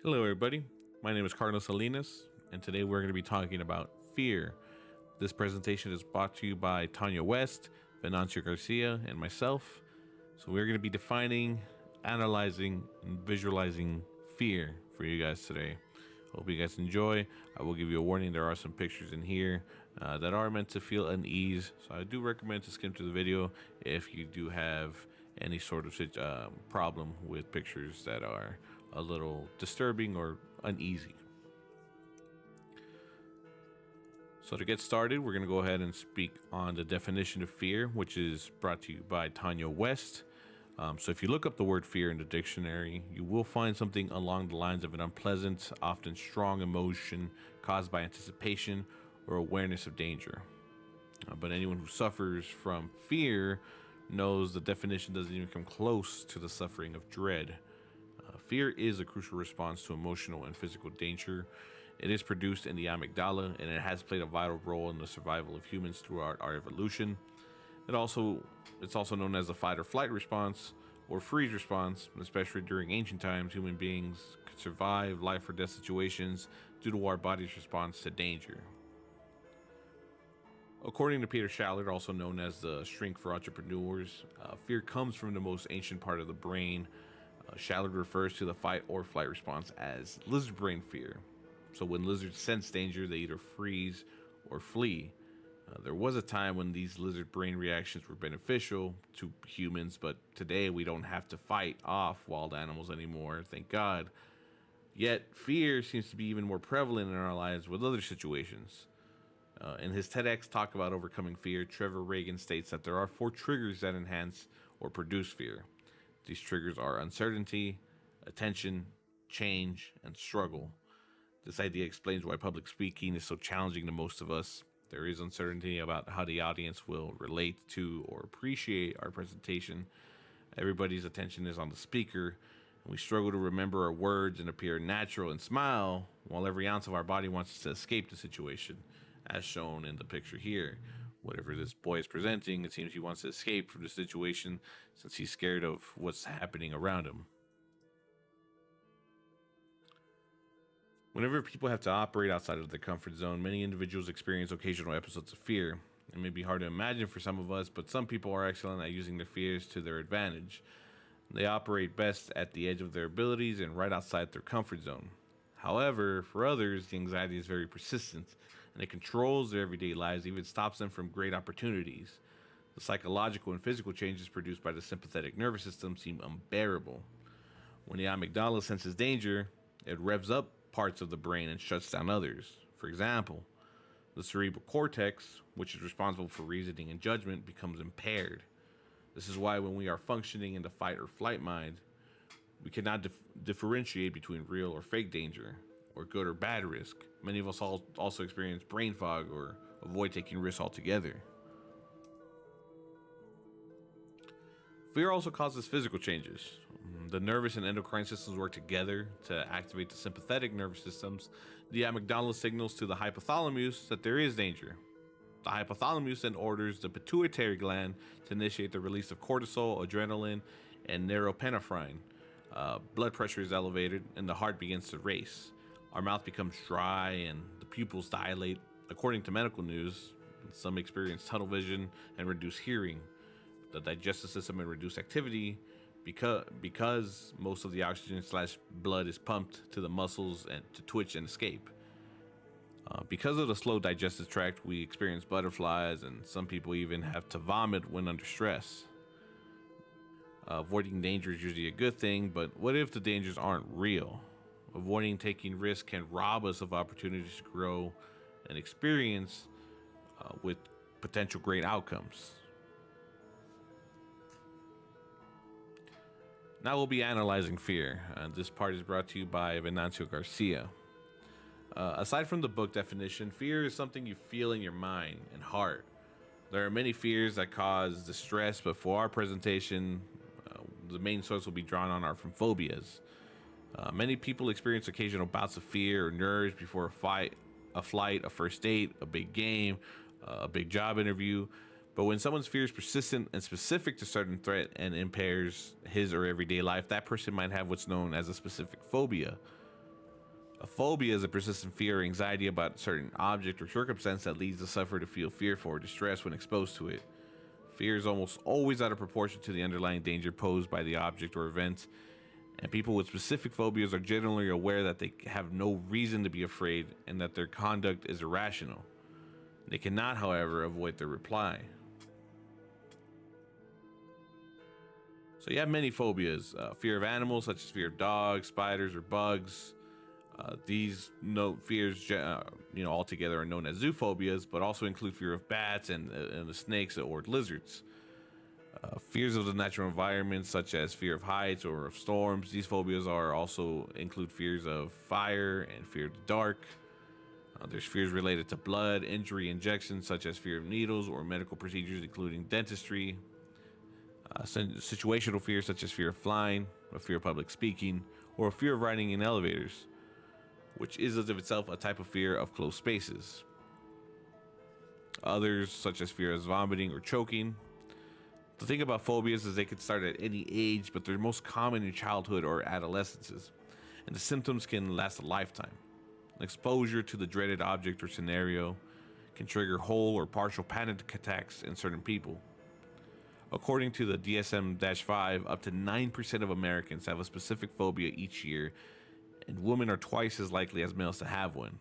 Hello, everybody. My name is Carlos Salinas, and today we're going to be talking about fear. This presentation is brought to you by Tanya West, Venancio Garcia, and myself. So, we're going to be defining, analyzing, and visualizing fear for you guys today. Hope you guys enjoy. I will give you a warning, there are some pictures in here that are meant to feel unease, so I do recommend to skim through the video if you do have any sort of problem with pictures that are a little disturbing or uneasy. So to get started, we're going to go ahead and speak on the definition of fear, which is brought to you by Tanya West. So if you look up the word fear in the dictionary, you will find something along the lines of an unpleasant, often strong emotion caused by anticipation or awareness of danger. But anyone who suffers from fear knows the definition doesn't even come close to the suffering of dread. Fear is a crucial response to emotional and physical danger. It is produced in the amygdala, and it has played a vital role in the survival of humans throughout our evolution. It's also known as the fight or flight response or freeze response. Especially during ancient times, human beings could survive life or death situations due to our body's response to danger. According to Peter Shallard, also known as the shrink for entrepreneurs, fear comes from the most ancient part of the brain. Shallard refers to the fight or flight response as lizard brain fear. So when lizards sense danger, they either freeze or flee. There was a time when these lizard brain reactions were beneficial to humans, but today we don't have to fight off wild animals anymore, thank God. Yet fear seems to be even more prevalent in our lives with other situations. In his TEDx talk about overcoming fear, Trevor Reagan states that there are 4 triggers that enhance or produce fear. These triggers are uncertainty, attention, change, and struggle. This idea explains why public speaking is so challenging to most of us. There is uncertainty about how the audience will relate to or appreciate our presentation. Everybody's attention is on the speaker, and we struggle to remember our words and appear natural and smile, while every ounce of our body wants to escape the situation, as shown in the picture here. Whatever this boy is presenting, it seems he wants to escape from the situation since he's scared of what's happening around him. Whenever people have to operate outside of their comfort zone, many individuals experience occasional episodes of fear. It may be hard to imagine for some of us, but some people are excellent at using their fears to their advantage. They operate best at the edge of their abilities and right outside their comfort zone. However, for others, the anxiety is very persistent, and it controls their everyday lives, even stops them from great opportunities. The psychological and physical changes produced by the sympathetic nervous system seem unbearable. When the amygdala senses danger, it revs up parts of the brain and shuts down others. For example, the cerebral cortex, which is responsible for reasoning and judgment, becomes impaired. This is why when we are functioning in the fight or flight mind, we cannot differentiate between real or fake danger, or good or bad risk. Many of us also experience brain fog or avoid taking risks altogether. Fear also causes physical changes. The nervous and endocrine systems work together to activate the sympathetic nervous systems. The amygdala signals to the hypothalamus that there is danger. The hypothalamus then orders the pituitary gland to initiate the release of cortisol, adrenaline, and norepinephrine. Blood pressure is elevated and the heart begins to race. Our mouth becomes dry and the pupils dilate. According to medical news, some experience tunnel vision and reduced hearing. The digestive system and reduced activity because most of the oxygen / blood is pumped to the muscles and to twitch and escape. Because of the slow digestive tract, we experience butterflies, and some people even have to vomit when under stress. Avoiding danger is usually a good thing, but what if the dangers aren't real? Avoiding taking risks can rob us of opportunities to grow and experience with potential great outcomes. Now we'll be analyzing fear. This part is brought to you by Venancio Garcia. Aside from the book definition, fear is something you feel in your mind and heart. There are many fears that cause distress, but for our presentation, the main source will be drawn on are from phobias. Many people experience occasional bouts of fear or nerves before a flight, a first date, a big game, a big job interview. But when someone's fear is persistent and specific to certain threat and impairs his or everyday life, that person might have what's known as a specific phobia. A phobia is a persistent fear or anxiety about a certain object or circumstance that leads the sufferer to feel fearful or distress when exposed to it. Fear is almost always out of proportion to the underlying danger posed by the object or event, and people with specific phobias are generally aware that they have no reason to be afraid and that their conduct is irrational. They cannot, however, avoid their reply. So you have many phobias. Fear of animals, such as fear of dogs, spiders, or bugs. These fears, altogether are known as zoophobias, but also include fear of bats and the snakes or lizards. Fears of the natural environment, such as fear of heights or of storms. These phobias are also include fears of fire and fear of the dark. There's fears related to blood, injury, injections, such as fear of needles or medical procedures, including dentistry. Situational fears, such as fear of flying, a fear of public speaking, or a fear of riding in elevators, which is of itself a type of fear of closed spaces. Others, such as fear of vomiting or choking. The thing about phobias is they can start at any age, but they're most common in childhood or adolescences, and the symptoms can last a lifetime. Exposure to the dreaded object or scenario can trigger whole or partial panic attacks in certain people. According to the DSM-5, up to 9% of Americans have a specific phobia each year, and women are twice as likely as males to have one.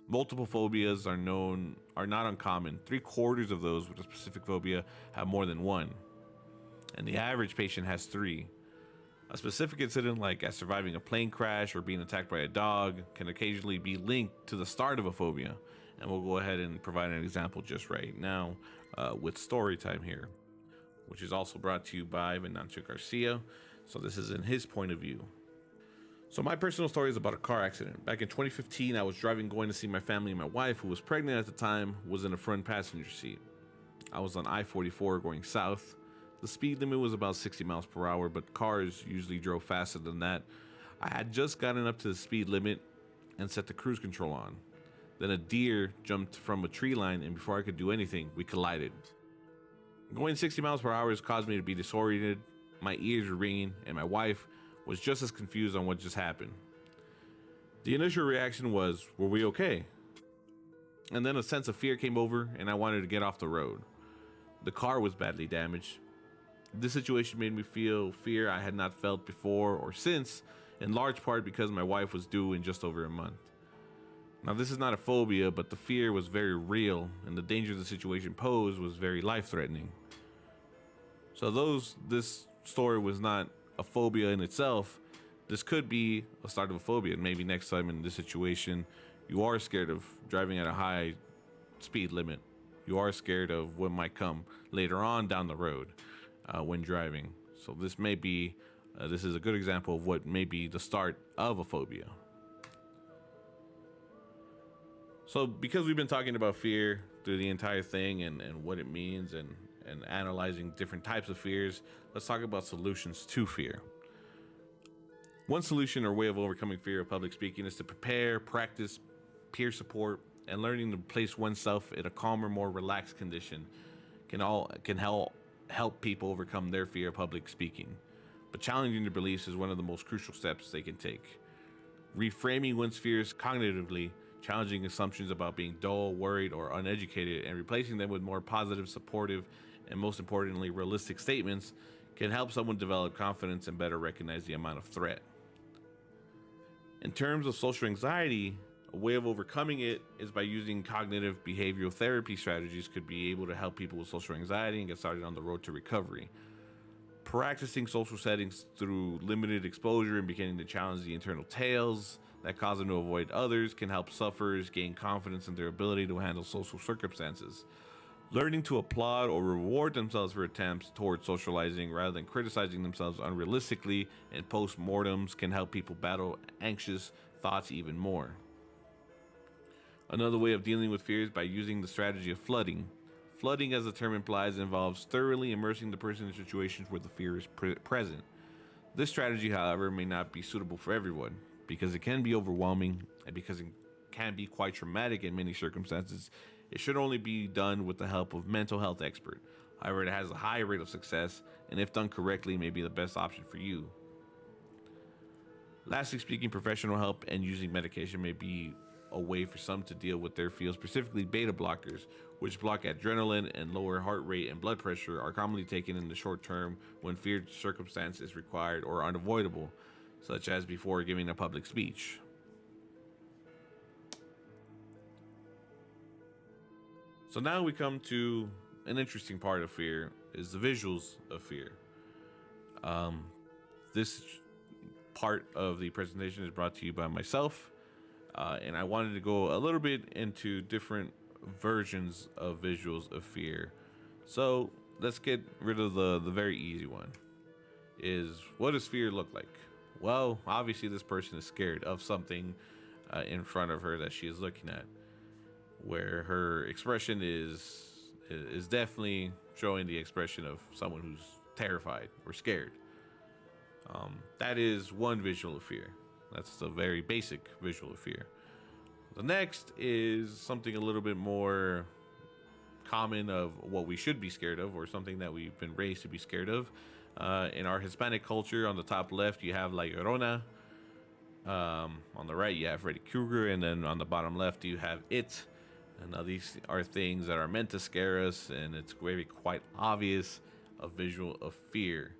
Multiple phobias are not uncommon. 3/4 of those with a specific phobia have more than one, and the average patient has 3. A specific incident like surviving a plane crash or being attacked by a dog can occasionally be linked to the start of a phobia, and we'll go ahead and provide an example just right now with story time here, which is also brought to you by Venancio Garcia. So this is in his point of view. So my personal story is about a car accident. Back in 2015, I was driving going to see my family, and my wife, who was pregnant at the time, was in the front passenger seat. I was on I-44 going south. The speed limit was about 60 miles per hour, but cars usually drove faster than that. I had just gotten up to the speed limit and set the cruise control on. Then a deer jumped from a tree line, and before I could do anything, we collided. Going 60 miles per hour has caused me to be disoriented, my ears were ringing, and my wife was just as confused on what just happened. The initial reaction was, were we okay? And then a sense of fear came over, and I wanted to get off the road. The car was badly damaged. This situation made me feel fear I had not felt before or since, in large part because my wife was due in just over a month. Now, this is not a phobia, but the fear was very real, and the danger the situation posed was very life-threatening. So this story was not a phobia in itself, this could be a start of a phobia. And maybe next time in this situation, you are scared of driving at a high speed limit. You are scared of what might come later on down the road when driving. So this is a good example of what may be the start of a phobia. So because we've been talking about fear through the entire thing and what it means and analyzing different types of fears, let's talk about solutions to fear. One solution or way of overcoming fear of public speaking is to prepare, practice peer support, and learning to place oneself in a calmer, more relaxed condition can help people overcome their fear of public speaking. But challenging their beliefs is one of the most crucial steps they can take. Reframing one's fears cognitively, challenging assumptions about being dull, worried, or uneducated, and replacing them with more positive, supportive, and most importantly, realistic statements can help someone develop confidence and better recognize the amount of threat. In terms of social anxiety, a way of overcoming it is by using cognitive behavioral therapy strategies could be able to help people with social anxiety and get started on the road to recovery. Practicing social settings through limited exposure and beginning to challenge the internal tales that cause them to avoid others can help sufferers gain confidence in their ability to handle social circumstances. Learning to applaud or reward themselves for attempts towards socializing rather than criticizing themselves unrealistically in post-mortems can help people battle anxious thoughts even more. Another way of dealing with fear is by using the strategy of flooding. Flooding, as the term implies, involves thoroughly immersing the person in situations where the fear is present. This strategy, however, may not be suitable for everyone because it can be overwhelming and because it can be quite traumatic in many circumstances. It should only be done with the help of a mental health expert. However, it has a high rate of success, and if done correctly, may be the best option for you. Lastly, speaking, professional help and using medication may be a way for some to deal with their fears. Specifically, beta blockers, which block adrenaline and lower heart rate and blood pressure, are commonly taken in the short term when feared circumstance is required or unavoidable, such as before giving a public speech. So now we come to an interesting part of fear, is the visuals of fear. This part of the presentation is brought to you by myself, and I wanted to go a little bit into different versions of visuals of fear. So let's get rid of the very easy one. Is what does fear look like? Well, obviously this person is scared of something in front of her that she is looking at, where her expression is definitely showing the expression of someone who's terrified or scared. That is one visual of fear. That's the very basic visual of fear. The next is something a little bit more common of what we should be scared of, or something that we've been raised to be scared of. In our Hispanic culture, on the top left, you have La Llorona. On the right, you have Freddy Krueger, and then on the bottom left, you have It. And now these are things that are meant to scare us, and it's very quite obvious a visual of fear.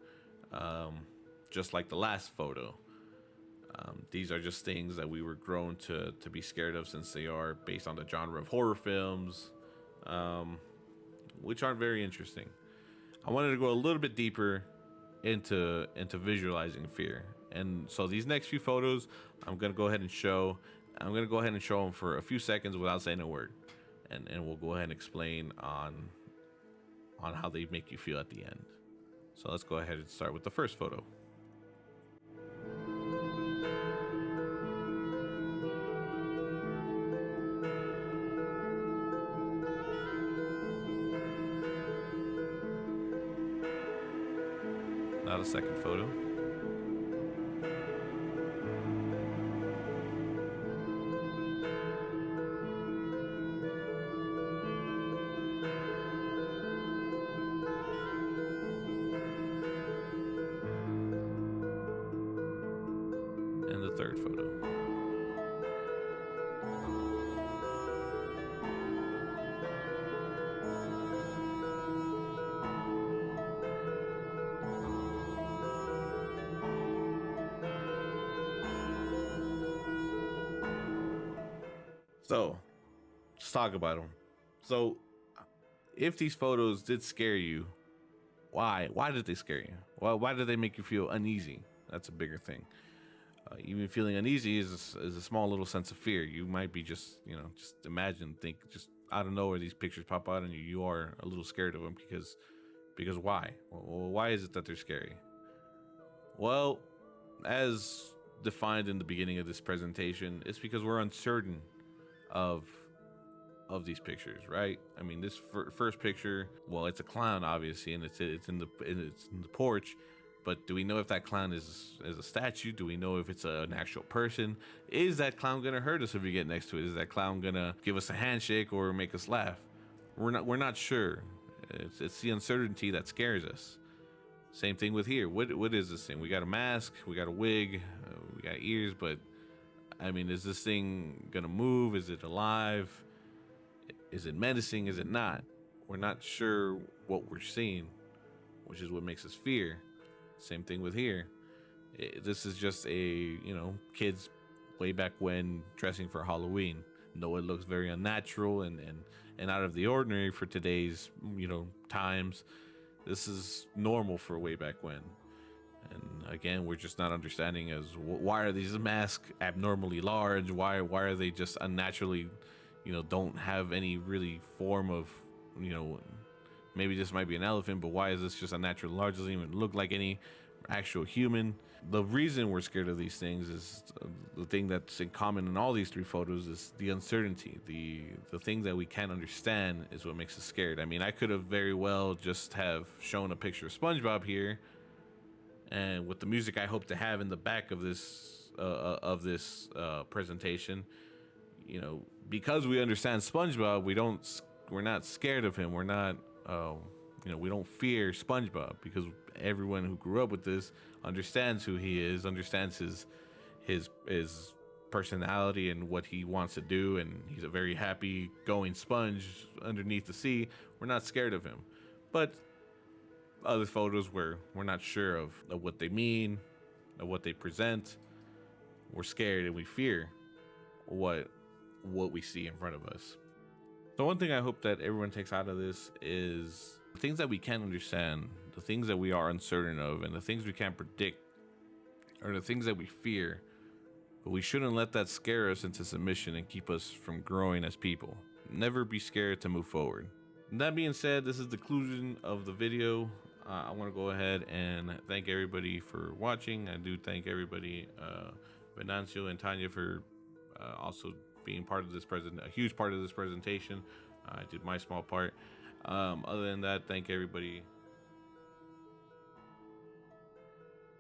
Just like the last photo. These are just things that we were grown to be scared of, since they are based on the genre of horror films, which aren't very interesting. I wanted to go a little bit deeper into visualizing fear, and so these next few photos I'm gonna go ahead and show. I'm gonna go ahead and show them for a few seconds without saying a word, and we'll go ahead and explain on how they make you feel at the end. So let's go ahead and start with the first photo. Now the second photo. And the third photo. So, let's talk about them. So, if these photos did scare you, why? Why did they scare you? Well, why did they make you feel uneasy? That's a bigger thing. Even feeling uneasy is a small little sense of fear. You might be just think, just out of nowhere, these pictures pop out and you are a little scared of them because why? Well, why is it that they're scary? Well, as defined in the beginning of this presentation, it's because we're uncertain of these pictures, right? I mean, this first picture, well, it's a clown, obviously, and it's in the porch. But do we know if that clown is a statue? Do we know if it's an actual person? Is that clown gonna hurt us if we get next to it? Is that clown gonna give us a handshake or make us laugh? We're not sure. It's the uncertainty that scares us. Same thing with here. What is this thing? We got a mask, we got a wig, we got ears, but I mean, is this thing gonna move? Is it alive? Is it menacing? Is it not? We're not sure what we're seeing, which is what makes us fear. Same thing with here. This is just kids way back when dressing for Halloween. No, it looks very unnatural and out of the ordinary for today's times. This is normal for way back when. And again, we're just not understanding as why are these masks abnormally large? Why are they just unnaturally, don't have any really form of, maybe this might be an elephant, but why is this just unnaturally large? Doesn't even look like any actual human. The reason we're scared of these things is the thing that's in common in all these three photos is the uncertainty. The thing that we can't understand is what makes us scared. I mean, I could have very well just have shown a picture of SpongeBob here, and with the music I hope to have in the back of this presentation, because we understand SpongeBob, we're not scared of him. We're not, we don't fear SpongeBob because everyone who grew up with this understands who he is, understands his personality and what he wants to do, and he's a very happy going sponge underneath the sea, we're not scared of him. But other photos where we're not sure of what they mean, of what they present, we're scared and we fear what we see in front of us. So one thing I hope that everyone takes out of this is the things that we can't understand, the things that we are uncertain of, and the things we can't predict are the things that we fear. But we shouldn't let that scare us into submission and keep us from growing as people. Never be scared to move forward. And that being said, this is the conclusion of the video. I want to go ahead and thank everybody for watching. I do thank everybody, Venancio and Tanya, for also being part of this a huge part of this presentation. I did my small part. Other than that, thank everybody